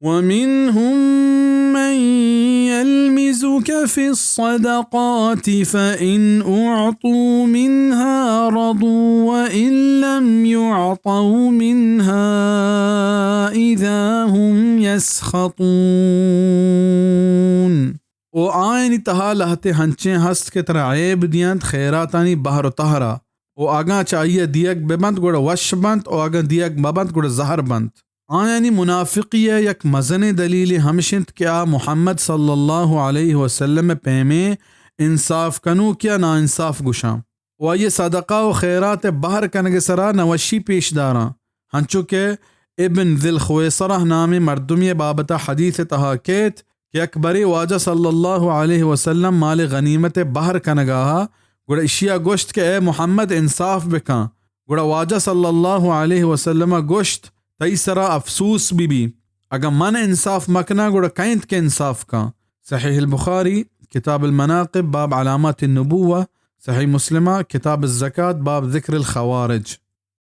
ومنهم من يلمزك في الصدقات فإن أعطوا منها رضوا وإن لم يعطوا منها إذا هم يسخطون. و آئینی تہا لہتے ہنچیں ہست کے ترہ عیب دیانت خیراتانی بہر و تہرا و آگاں چاہیے دیگ ببند گوڑا وش بند و آگاں دیگ مبند گوڑا زہر بند. آیانی منافقی یک مزن دلیل ہمشنت کیا محمد صلی اللہ علیہ وسلم پیمے انصاف کنو کیا نا انصاف گشاں و یہ صدقہ و خیرات بہر کنگ سرا نوشی پیش داراں ہنچو کہ ابن ذی الخویصرہ نامی مردمی بابتا حدیث تہا کیت کہ اکبری واجہ صلی اللہ علیہ وسلم مال غنیمت بہر کنگاہا گوڑا اشیا گوشت کہ اے محمد انصاف بکاں گوڑا واجہ صلی اللہ علیہ وسلم گوشت تیسرا افسوس بھی اگر من انصاف مکنا گوڑا کائنت کے انصاف کا. صحیح البخاری کتاب المناقب باب علامات النبوة، صحیح مسلمہ کتاب الزکاة باب ذکر الخوارج.